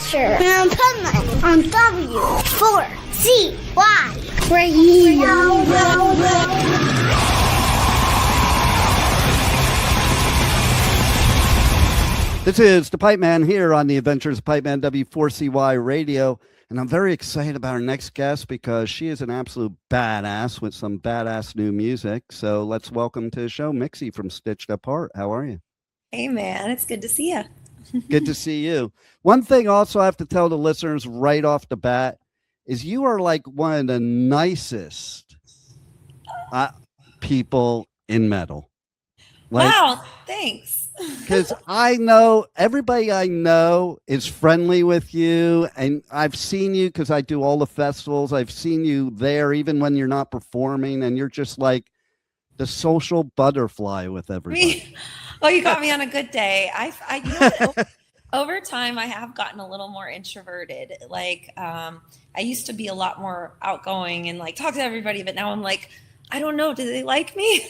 Butcher and Pipeman on W4CY Radio. This is the Pipeman here on the Adventures of Pipeman W4CY Radio, and I'm very excited about our next guest because she is an absolute badass with some badass new music. So let's welcome to the show Mixi from Stitched Apart. How are you? Hey, man. It's good to see you. Good to see you. One thing also I have to tell the listeners right off the bat is you are like one of the nicest people in metal. Like, wow, thanks. Because I know everybody I know is friendly with you, and I've seen you because I do all the festivals. I've seen you there even when you're not performing, and you're just like the social butterfly with everybody. Oh, you got me on a good day. I you know what, over time I have gotten a little more introverted. Like I used to be a lot more outgoing and like talk to everybody, but now I'm like, I don't know, do they like me?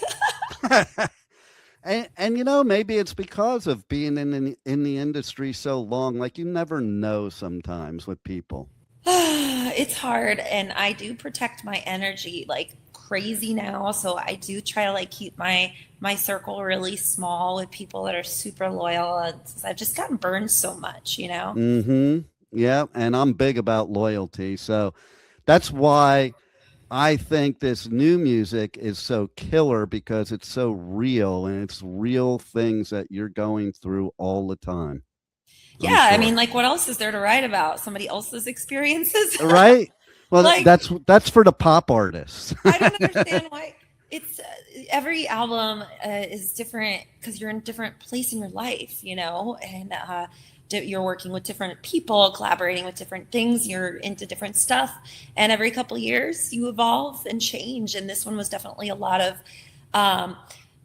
And you know, maybe it's because of being in the industry so long. Like you never know sometimes with people. It's hard, and I do protect my energy like crazy now. So I do try to like keep my circle really small with people that are super loyal. And I've just gotten burned so much, you know? Mm-hmm. Yeah, and I'm big about loyalty. So that's why I think this new music is so killer because it's so real and it's real things that you're going through all the time. Yeah, sure. I mean, like, what else is there to write about? Somebody else's experiences, right? Well, like, that's for the pop artists. I don't understand why it's every album is different because you're in a different place in your life, you know, and you're working with different people, collaborating with different things. You're into different stuff. And every couple of years you evolve and change. And this one was definitely a lot of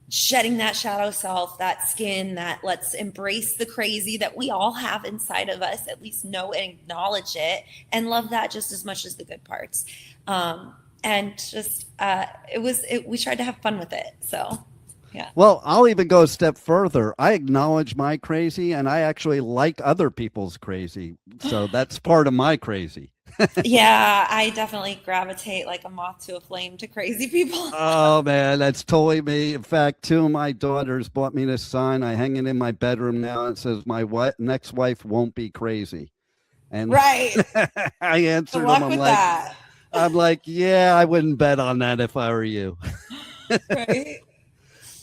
shedding that shadow self, that skin, that let's embrace the crazy that we all have inside of us, at least know and acknowledge it and love that just as much as the good parts. And just, we tried to have fun with it. So. Yeah. Well, I'll even go a step further. I acknowledge my crazy and I actually like other people's crazy. So that's part of my crazy. Yeah, I definitely gravitate like a moth to a flame to crazy people. Oh, man, that's totally me. In fact, two of my daughters bought me this sign. I hang it in my bedroom now. It says, my next wife won't be crazy. And right. I answered them. I'm like, yeah, I wouldn't bet on that if I were you. Right.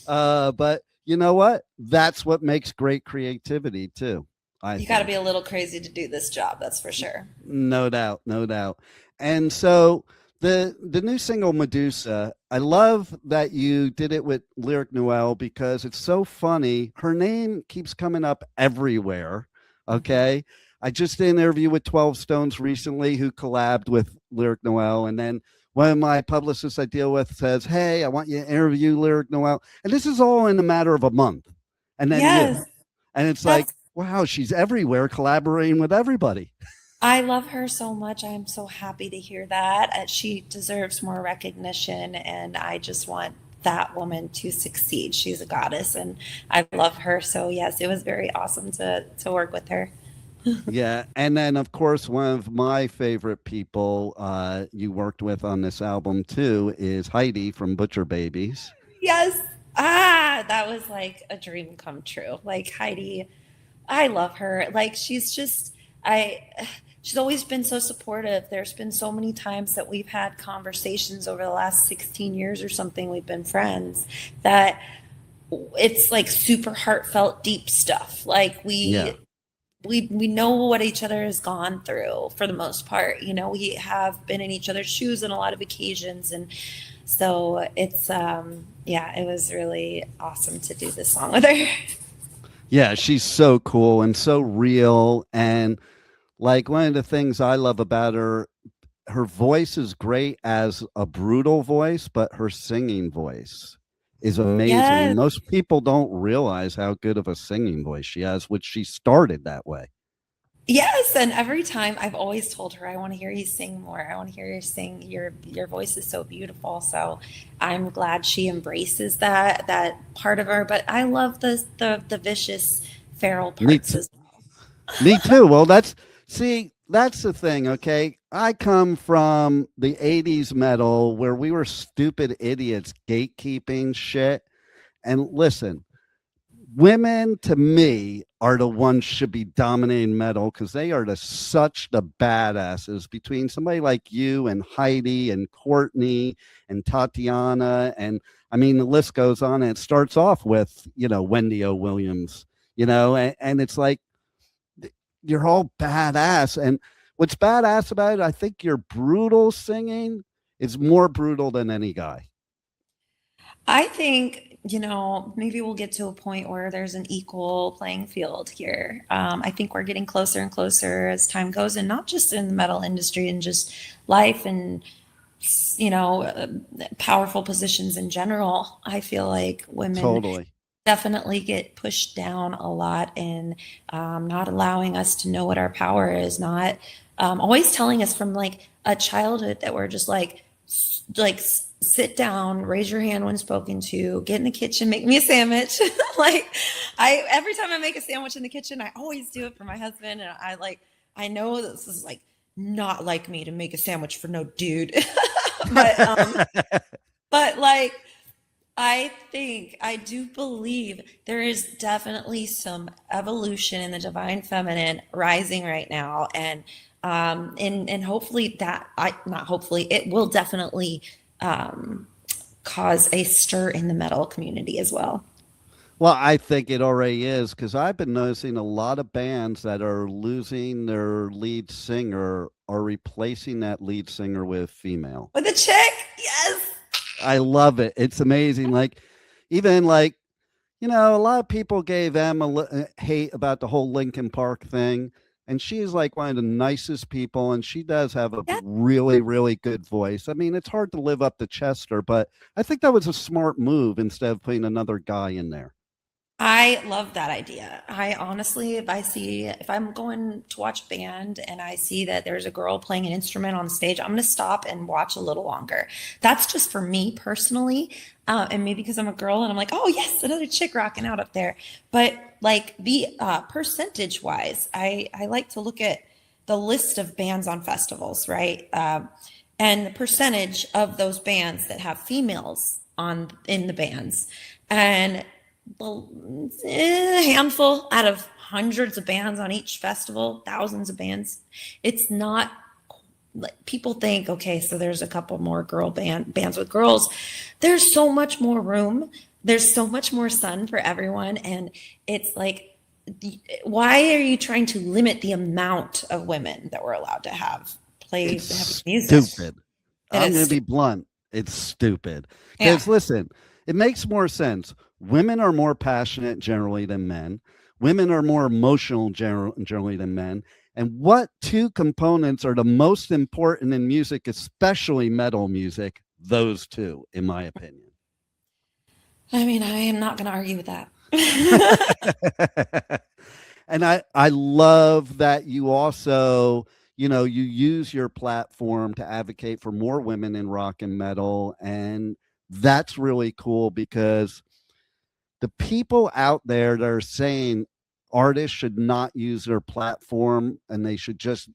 But you know what? That's what makes great creativity too. You got to be a little crazy to do this job. That's for sure. No doubt. No doubt. And so the new single Medusa, I love that you did it with Lyric Noel because it's so funny. Her name keeps coming up everywhere. Okay. I just did an interview with 12 Stones recently who collabed with Lyric Noel, and then one of my publicists I deal with says, hey, I want you to interview Lyric Noel. And this is all in a matter of a month. And then, yes. And it's like, wow, she's everywhere collaborating with everybody. I love her so much. I'm so happy to hear that. She deserves more recognition. And I just want that woman to succeed. She's a goddess and I love her. So yes, it was very awesome to work with her. Yeah. And then, of course, one of my favorite people you worked with on this album, too, is Heidi from Butcher Babies. Yes. That was like a dream come true. Like Heidi, I love her. Like she's always been so supportive. There's been so many times that we've had conversations over the last 16 years or something. We've been friends that it's like super heartfelt, deep stuff. Like we know what each other has gone through for the most part. You know, we have been in each other's shoes on a lot of occasions. And so it's, it was really awesome to do this song with her. Yeah, she's so cool and so real. And like one of the things I love about her voice is great as a brutal voice, but her singing voice is amazing. Yes. Most people don't realize how good of a singing voice she has, which she started that way. Yes, and every time I've always told her, I want to hear you sing more. I want to hear you sing. Your voice is so beautiful. So I'm glad she embraces that part of her. But I love the vicious feral parts as well. Me too. Well, that's See, that's the thing, okay? I come from the 80s metal where we were stupid idiots gatekeeping shit. And listen, women to me are the ones should be dominating metal because they are such the badasses between somebody like you and Heidi and Courtney and Tatiana. And I mean, the list goes on and it starts off with, Wendy O. Williams, and it's like, you're all badass. And what's badass about it, I think your brutal singing is more brutal than any guy. I think, maybe we'll get to a point where there's an equal playing field here. I think we're getting closer and closer as time goes, and not just in the metal industry and just life and, powerful positions in general. I feel like women Totally definitely get pushed down a lot, and not allowing us to know what our power is, not always telling us from like a childhood that we're just like sit down, raise your hand when spoken to, get in the kitchen, make me a sandwich. Every time I make a sandwich in the kitchen, I always do it for my husband. And I know this is like not like me to make a sandwich for no dude, but like, I do believe there is definitely some evolution in the divine feminine rising right now. And hopefully it will definitely cause a stir in the metal community as well. Well, I think it already is because I've been noticing a lot of bands that are losing their lead singer are replacing that lead singer with female. With a chick? Yes. I love it. It's amazing. Like, even like, a lot of people gave Em hate about the whole Linkin Park thing. And she is like one of the nicest people. And she does have a really, really good voice. I mean, it's hard to live up to Chester, but I think that was a smart move instead of putting another guy in there. I love that idea. I honestly, if I'm going to watch a band and I see that there's a girl playing an instrument on stage, I'm going to stop and watch a little longer. That's just for me personally. And maybe because I'm a girl and I'm like, oh yes, another chick rocking out up there. But like the percentage wise, I like to look at the list of bands on festivals, right? And the percentage of those bands that have females in the bands. And a handful out of hundreds of bands on each festival, thousands of bands. It's not like people think, okay, so there's a couple more bands with girls. There's so much more room. There's so much more sun for everyone. And it's like, why are you trying to limit the amount of women that we're allowed to have play music? Stupid. I'm going to be blunt. It's stupid. Because listen, it makes more sense. Women are more passionate generally than men. Women are more emotional generally than men. And what two components are the most important in music, especially metal music? Those two, in my opinion. I mean, I am not going to argue with that. And I love that you also, you use your platform to advocate for more women in rock and metal. And that's really cool because the people out there that are saying artists should not use their platform and they should just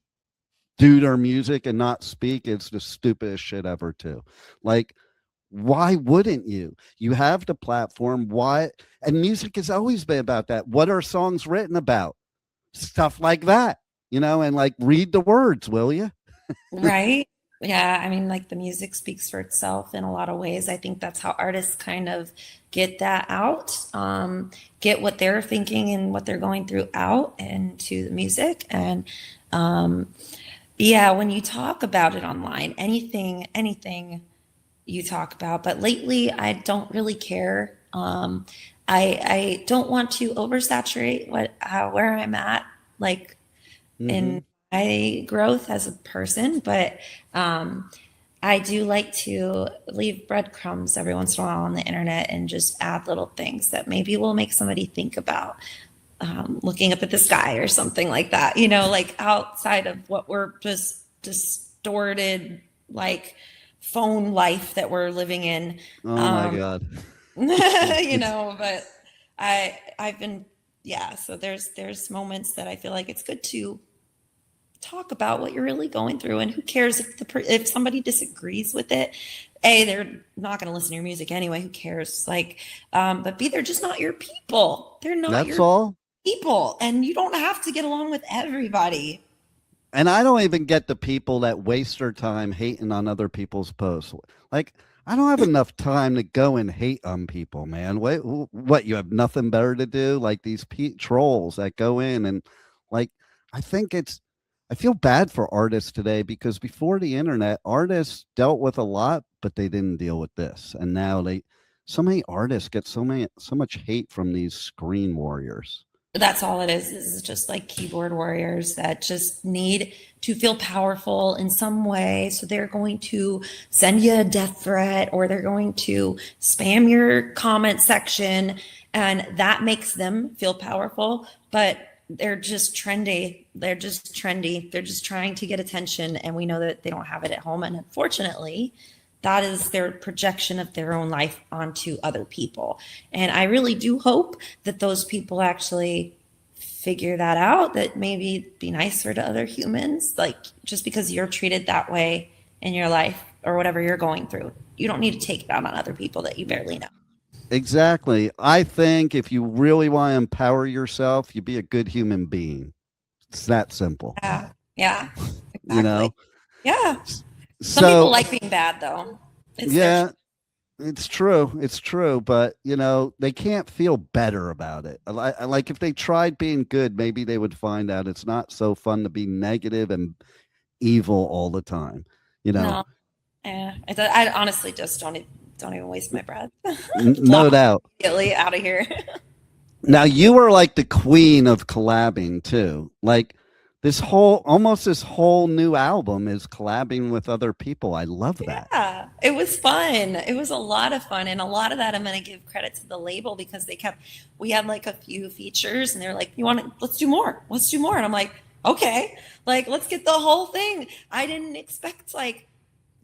do their music and not speak, it's the stupidest shit ever too. Like, why wouldn't you? You have the platform. Why? And music has always been about that. What are songs written about? Stuff like that, and like, read the words, will you? Right. Yeah, I mean, like the music speaks for itself in a lot of ways. I think that's how artists kind of get that out, get what they're thinking and what they're going through out into the music. And when you talk about it online, anything you talk about, but lately I don't really care. I don't want to oversaturate where I'm at, like in my growth as a person, but I do like to leave breadcrumbs every once in a while on the internet and just add little things that maybe will make somebody think about looking up at the sky or something like that, like outside of what we're just distorted, like phone life that we're living in. Oh my God. But I've been, so there's moments that I feel like it's good to talk about what you're really going through. And who cares if somebody disagrees with it? A, they're not going to listen to your music anyway. Who cares? Like, but B, they're just not your people. They're not That's your all. people, and you don't have to get along with everybody. And I don't even get the people that waste their time hating on other people's posts. Like, I don't have enough time to go and hate on people, man. What, you have nothing better to do? Like these trolls that go in and, like, I think I feel bad for artists today, because before the internet, artists dealt with a lot, but they didn't deal with this. And now so many artists get so much hate from these screen warriors. That's all it is just like keyboard warriors that just need to feel powerful in some way. So they're going to send you a death threat, or they're going to spam your comment section, and that makes them feel powerful. But they're just trendy. They're just trying to get attention. And we know that they don't have it at home. And unfortunately, that is their projection of their own life onto other people. And I really do hope that those people actually figure that out, that maybe be nicer to other humans. Like, just because you're treated that way in your life or whatever you're going through, you don't need to take it out on other people that you barely know. Exactly. I think if you really want to empower yourself, you be a good human being. It's that simple. Yeah. Exactly. You know? Yeah. Some people like being bad, though. It's true. It's true. But, they can't feel better about it. Like if they tried being good, maybe they would find out it's not so fun to be negative and evil all the time. No. Yeah. I honestly just don't even waste my breath. No doubt. Immediately out of here. Now, you were like the queen of collabing too. Like, this whole new album is collabing with other people. I love that. Yeah, it was fun. It was a lot of fun. And a lot of that I'm going to give credit to the label, because we had like a few features, and they're like, let's do more. And I'm like, okay, like, let's get the whole thing. I didn't expect, like,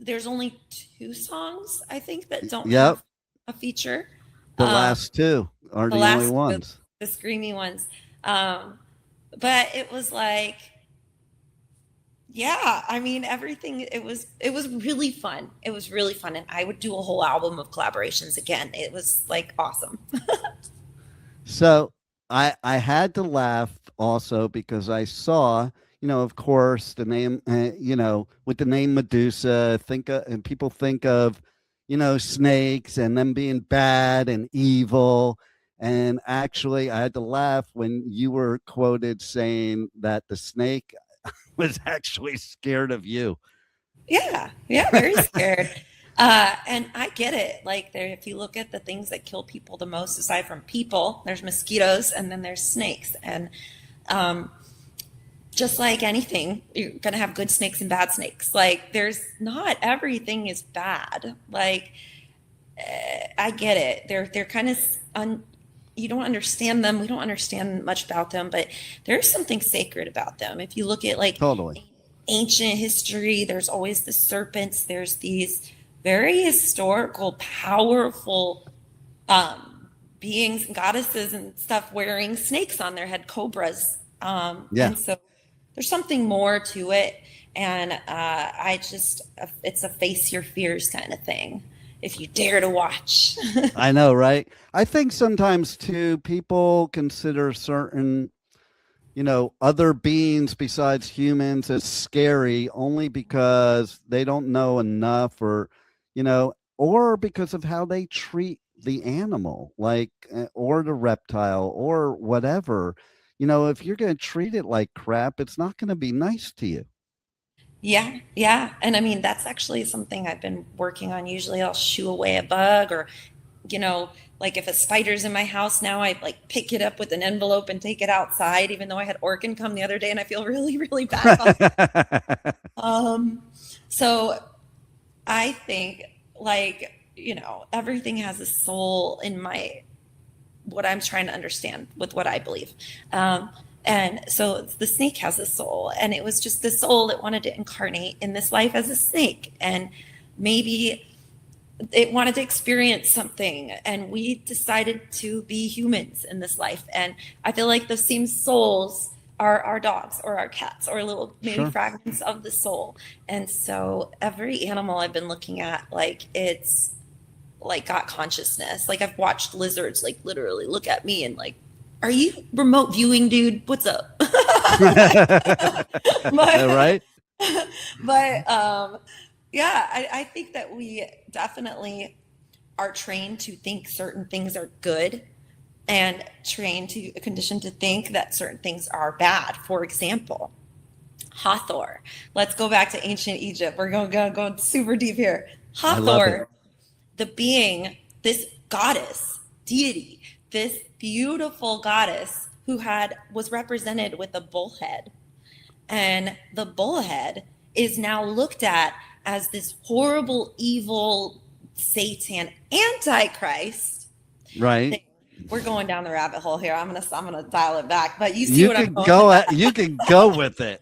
there's only 2 songs, I think, that don't have a feature. The last 2 are the only ones. The screamy ones. But it was like, yeah, I mean, everything, it was really fun. It was really fun. And I would do a whole album of collaborations again. It was like awesome. So I had to laugh also, because I saw, of course, the name, with the name Medusa, and people think of, snakes and them being bad and evil. And actually, I had to laugh when you were quoted saying that the snake was actually scared of you. Yeah, very scared. And I get it. Like, if you look at the things that kill people the most, aside from people, there's mosquitoes, and then there's snakes. And just like anything, you're gonna have good snakes and bad snakes. Like, there's not everything is bad. Like, I get it. They're kind of you don't understand them. We don't understand much about them, but there's something sacred about them. If you look at like ancient history, there's always the serpents. There's these very historical, powerful beings and goddesses and stuff wearing snakes on their head, cobras. And so there's something more to it. And it's a face your fears kind of thing, if you dare to watch. I know, right? I think sometimes too, people consider certain, other beings besides humans as scary only because they don't know enough, or because of how they treat the animal, like, or the reptile or whatever. If you're going to treat it like crap, it's not going to be nice to you. Yeah. And I mean, that's actually something I've been working on. Usually I'll shoo away a bug, or, like if a spider's in my house now, I like pick it up with an envelope and take it outside, even though I had Orkin come the other day and I feel really, really bad about it. So I think, like, everything has a soul in what I'm trying to understand with what I believe. And so the snake has a soul, and it was just the soul that wanted to incarnate in this life as a snake. And maybe it wanted to experience something, and we decided to be humans in this life. And I feel like those same souls are our dogs or our cats or little maybe Sure. fragments of the soul. And so every animal I've been looking at, like it's like got consciousness. Like I've watched lizards like literally look at me and like, are you remote viewing, dude? What's up? but, Right? but yeah, I think that we definitely are trained to think certain things are good and trained to conditioned to think that certain things are bad. For example, Hathor. Let's go back to ancient Egypt. We're going super deep here. I love it. Hathor, the being, this goddess, deity, this beautiful goddess who was represented with a bullhead. And the bullhead is now looked at as this horrible, evil Satan Antichrist. Right. We're going down the rabbit hole here. I'm gonna dial it back, but you see what I'm going with. You can go with it,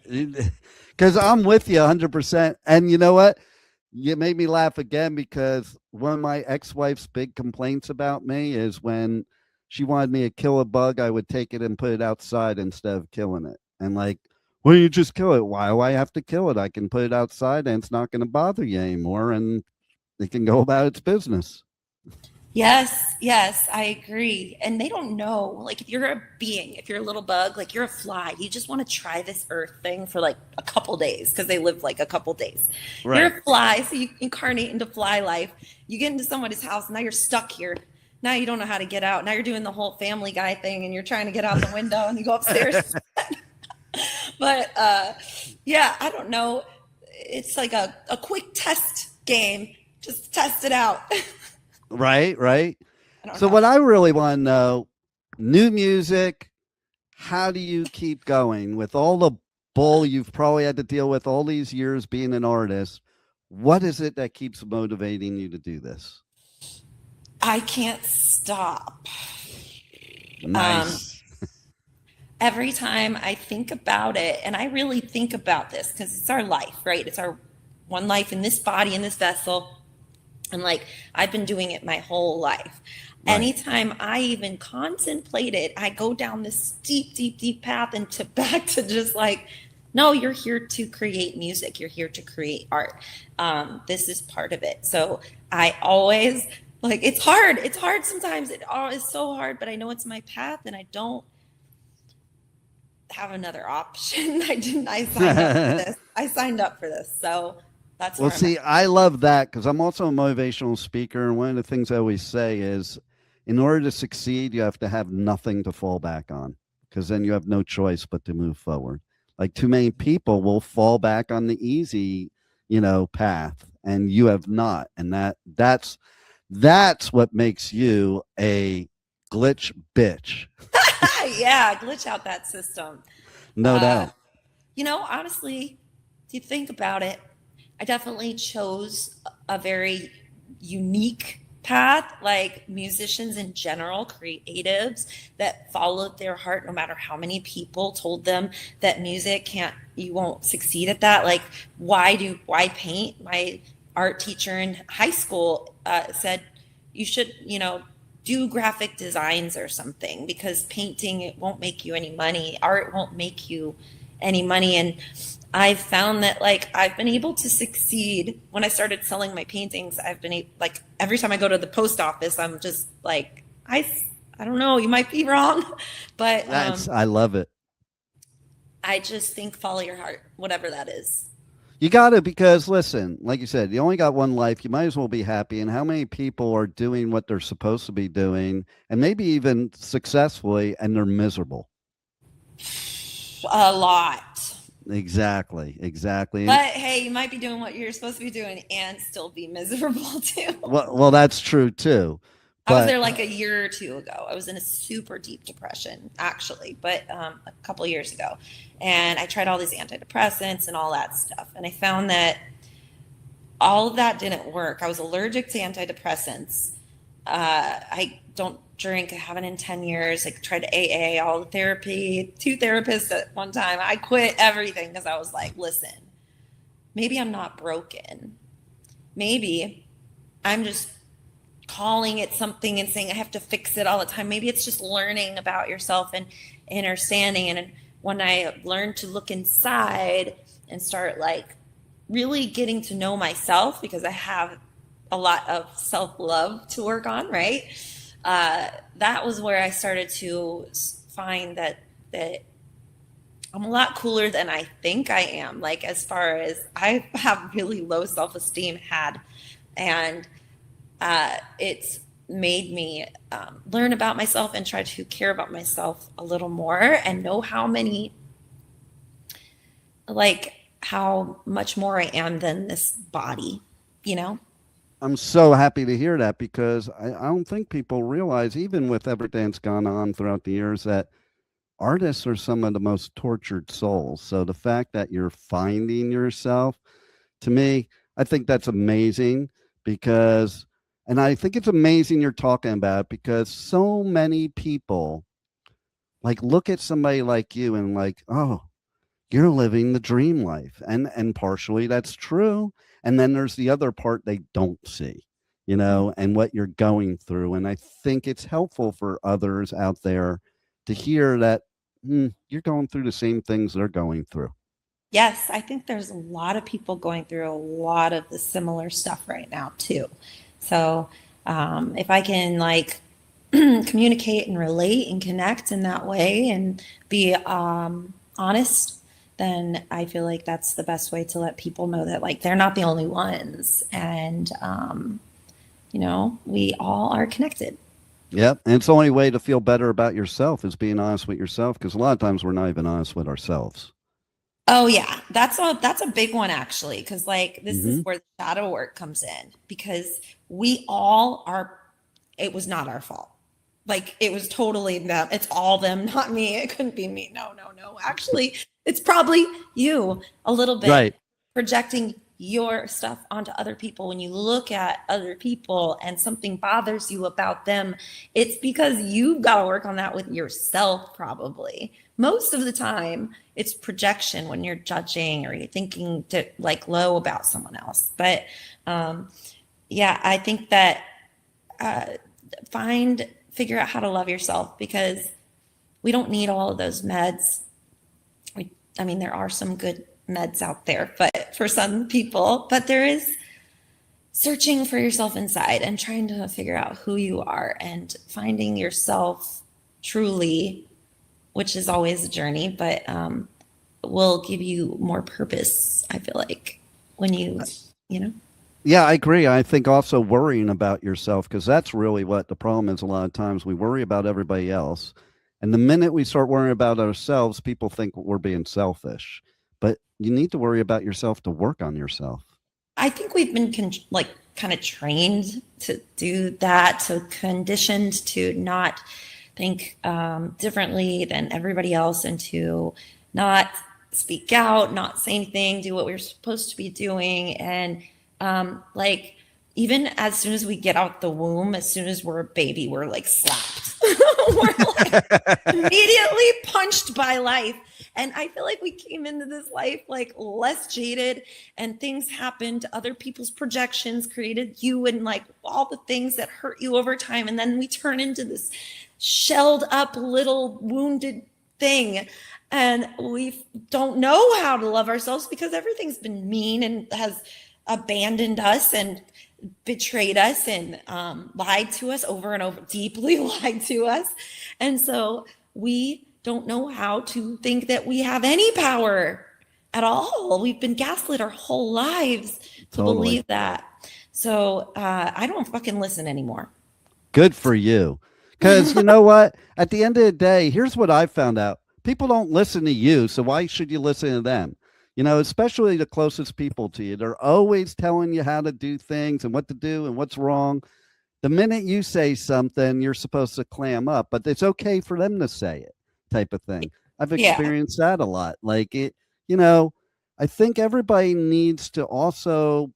because I'm with you 100%. And you know what? You made me laugh again, because one of my ex-wife's big complaints about me is when she wanted me to kill a bug, I would take it and put it outside instead of killing it. And like, well, you just kill it. Why do I have to kill it? I can put it outside and it's not going to bother you anymore, and it can go about its business. Yes, I agree. And they don't know, like if you're a being, if you're a little bug, like you're a fly, you just want to try this earth thing for like a couple days because they live like a couple days. Right. You're a fly, so you incarnate into fly life. You get into somebody's house, and now you're stuck here. Now you don't know how to get out. Now you're doing the whole Family Guy thing, and you're trying to get out the window, and you go upstairs. But yeah, I don't know. It's like a quick test game. Just test it out. Right. So what I really want to know, new music, how do you keep going with all the bull you've probably had to deal with all these years being an artist? What is it that keeps motivating you to do this? I can't stop. Nice. Every time I think about it, and I really think about this because it's our life, right? It's our one life in this body, in this vessel. And like, I've been doing it my whole life. Right. Anytime I even contemplate it, I go down this deep path and back to just like, no, you're here to create music. You're here to create art. This is part of it. So I always like, it's hard. It's hard sometimes. It is so hard, but I know it's my path and I don't have another option. I signed up for this. I signed up for this. So that's well, see, I love that because I'm also a motivational speaker. And one of the things I always say is in order to succeed, you have to have nothing to fall back on, because then you have no choice but to move forward. Like too many people will fall back on the easy, path, and you have not. And that's what makes you a glitch bitch. Yeah, glitch out that system. No doubt. Honestly, if you think about it, I definitely chose a very unique path, like musicians in general, creatives that followed their heart, no matter how many people told them that you won't succeed at that. Like, why paint? My art teacher in high school said you should, do graphic designs or something, because painting, it won't make you any money. Art won't make you any money. And I've found that like I've been able to succeed when I started selling my paintings. I've been like every time I go to the post office, I'm just like, I don't know, you might be wrong, but I love it. I just think follow your heart, whatever that is. You got to, because listen, like you said, you only got one life. You might as well be happy. And how many people are doing what they're supposed to be doing, and maybe even successfully, and they're miserable? A lot. Exactly. But hey, you might be doing what you're supposed to be doing and still be miserable too. Well, that's true too. I was there like a year or two ago. I was in a super deep depression, actually, but a couple of years ago. And I tried all these antidepressants and all that stuff. And I found that all of that didn't work. I was allergic to antidepressants. I don't drink. I haven't in 10 years. I tried AA, all the therapy, 2 therapists at one time. I quit everything because I was like, listen, maybe I'm not broken. Maybe I'm just calling it something and saying I have to fix it all the time. Maybe it's just learning about yourself and understanding. And when I learned to look inside and start like really getting to know myself, because I have a lot of self-love to work on, right? That was where I started to find that I'm a lot cooler than I think I am. Like, as far as I have really low self-esteem and it's made me learn about myself and try to care about myself a little more and know how much more I am than this body, you know? I'm so happy to hear that, because I don't think people realize, even with everything that's gone on throughout the years, that artists are some of the most tortured souls. So the fact that you're finding yourself, to me, I think that's amazing, because, and I think it's amazing you're talking about it, because so many people like look at somebody like you and like, oh, you're living the dream life. And partially that's true. And then there's the other part they don't see, and what you're going through. And I think it's helpful for others out there to hear that you're going through the same things they're going through. Yes, I think there's a lot of people going through a lot of the similar stuff right now too. So if I can like communicate and relate and connect in that way and be honest, then I feel like that's the best way to let people know that like they're not the only ones, and we all are connected. Yep. And it's the only way to feel better about yourself is being honest with yourself, because a lot of times we're not even honest with ourselves. Oh yeah, that's a big one actually, because like this is where the shadow work comes in, because we all are. It was not our fault. Like, it was totally them. It's all them, not me. It couldn't be me. No. Actually, it's probably you a little bit, right, projecting your stuff onto other people. When you look at other people and something bothers you about them, it's because you've got to work on that with yourself, probably. Most of the time, it's projection when you're judging or you're thinking like low about someone else. But yeah, I think that figure out how to love yourself, because we don't need all of those meds. I mean, there are some good meds out there, but for some people, but there is searching for yourself inside and trying to figure out who you are and finding yourself truly, which is always a journey, but will give you more purpose, I feel like, when you know. Yeah, I agree. I think also worrying about yourself, because that's really what the problem is. A lot of times we worry about everybody else. And the minute we start worrying about ourselves, people think we're being selfish. But you need to worry about yourself to work on yourself. I think we've been kind of trained to do that, so conditioned to not think differently than everybody else, and to not speak out, not say anything, do what we're supposed to be doing. And like, even as soon as we get out the womb, as soon as we're a baby, we're like slapped. We're like immediately punched by life. And I feel like we came into this life like less jaded, and things happened. Other people's projections created you, and like all the things that hurt you over time. And then we turn into this shelled up little wounded thing. And we don't know how to love ourselves, because everything's been mean and has abandoned us and betrayed us and lied to us over and over, deeply lied to us. And so we don't know how to think that we have any power at all. We've been gaslit our whole lives to believe that. So I don't fucking listen anymore. Good for you. Because you know what? At the end of the day, here's what I found out. People don't listen to you, so why should you listen to them? Especially the closest people to you. They're always telling you how to do things and what to do and what's wrong. The minute you say something, you're supposed to clam up, but it's okay for them to say it, type of thing. I've experienced that a lot. Like I think everybody needs to also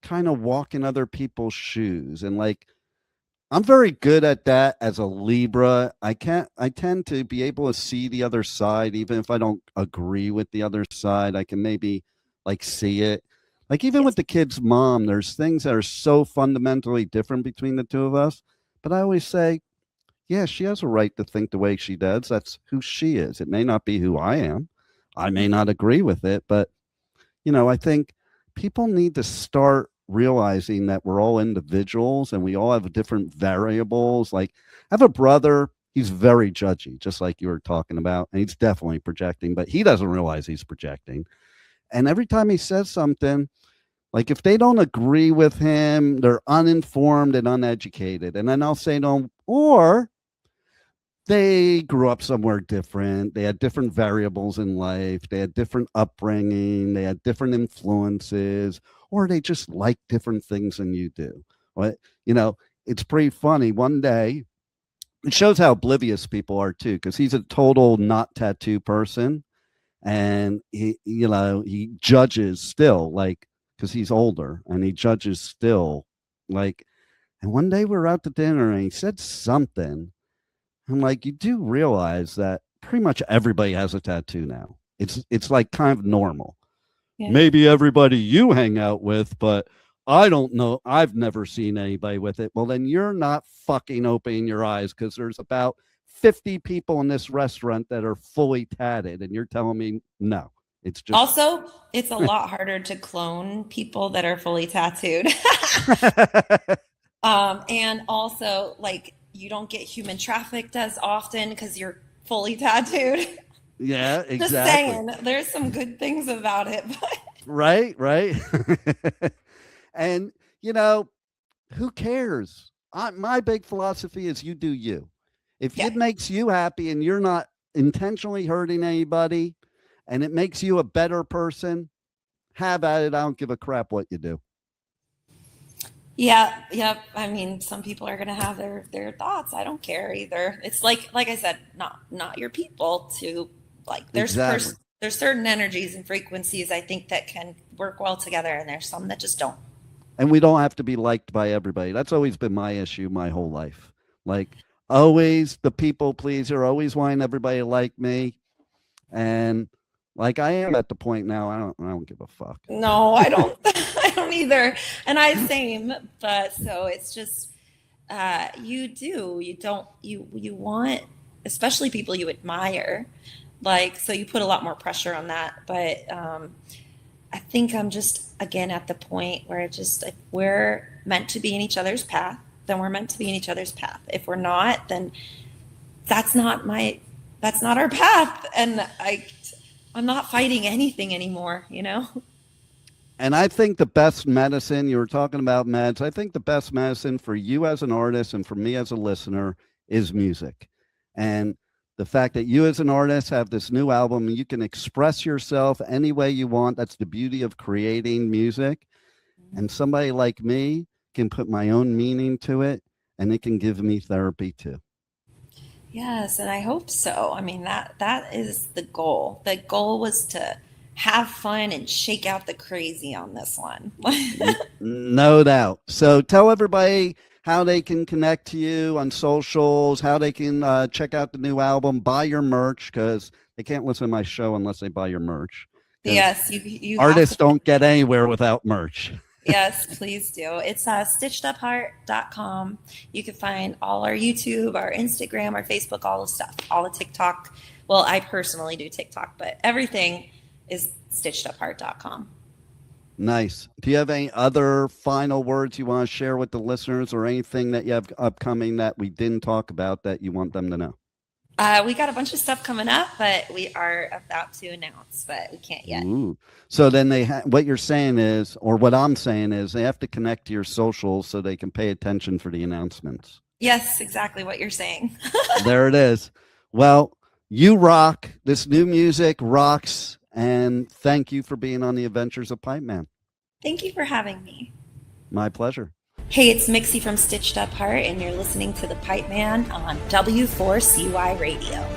kind of walk in other people's shoes. And like, I'm very good at that as a Libra. I tend to be able to see the other side, even if I don't agree with the other side. I can maybe like see it. Like, even with the kid's mom, there's things that are so fundamentally different between the two of us. But I always say, yeah, she has a right to think the way she does. That's who she is. It may not be who I am. I may not agree with it, but I think people need to start realizing that we're all individuals and we all have different variables. Like, I have a brother, he's very judgy, just like you were talking about, and he's definitely projecting, but he doesn't realize he's projecting. And every time he says something, like if they don't agree with him, they're uninformed and uneducated. And then I'll say to him, or they grew up somewhere different. They had different variables in life. They had different upbringing. They had different influences, or they just like different things than you do. But, it's pretty funny. One day, it shows how oblivious people are too, because he's a total not tattoo person. And he judges still, like, because he's older, and he judges still, like. And one day we're out to dinner and he said something. I'm like, you do realize that pretty much everybody has a tattoo now. It's like kind of normal. Yeah. Maybe everybody you hang out with, but I don't know. I've never seen anybody with it. Well, then you're not fucking opening your eyes, because there's about 50 people in this restaurant that are fully tatted, and you're telling me no. It's just also, it's a lot harder to clone people that are fully tattooed. And also, like, you don't get human trafficked as often because you're fully tattooed. Yeah, exactly. Just saying, there's some good things about it. But. Right. And, who cares? My big philosophy is you do you. If it makes you happy and you're not intentionally hurting anybody and it makes you a better person, have at it. I don't give a crap what you do. Yeah. Yep. I mean, some people are going to have their thoughts. I don't care either. It's like I said, not your people to like, there's certain energies and frequencies, I think, that can work well together. And there's some that just don't. And we don't have to be liked by everybody. That's always been my issue my whole life. Like, always the people pleaser, always wanting everybody to like me. And like, I am at the point now, I don't give a fuck. No, I don't. I don't either. And same, but so it's just, you want, especially people you admire, like, so you put a lot more pressure on that. But, I think I'm just, again, at the point where it's just, if we're meant to be in each other's path, then we're meant to be in each other's path. If we're not, then that's not our path. And I'm not fighting anything anymore, And I think the best medicine, you were talking about meds, I think the best medicine for you as an artist and for me as a listener is music. And the fact that you as an artist have this new album, you can express yourself any way you want. That's the beauty of creating music. And somebody like me can put my own meaning to it, and it can give me therapy too. Yes, and I hope so. I mean, that is the goal. The goal was to have fun and shake out the crazy on this one. No doubt. So tell everybody how they can connect to you on socials, how they can check out the new album, buy your merch, because they can't listen to my show unless they buy your merch. Yes, you artists don't get anywhere without merch. Yes, please do. It's stitchedupheart.com. You can find all our YouTube, our Instagram, our Facebook, all the stuff, all the TikTok. Well, I personally do TikTok, but everything is stitchedupheart.com. Nice. Do you have any other final words you want to share with the listeners, or anything that you have upcoming that we didn't talk about that you want them to know? We got a bunch of stuff coming up, but we are about to announce, but we can't yet. Ooh. So then what you're saying is, or what I'm saying is, they have to connect to your socials so they can pay attention for the announcements. Yes, exactly what you're saying. There it is. Well, you rock. This new music rocks. And thank you for being on the Adventures of Pipe Man. Thank you for having me. My pleasure. Hey, it's Mixi from Stitched Up Heart, and you're listening to the Pipe Man on W4CY Radio.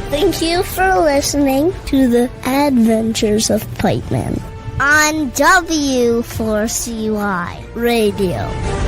Thank you for listening to the Adventures of Pipe Man on W4CY Radio.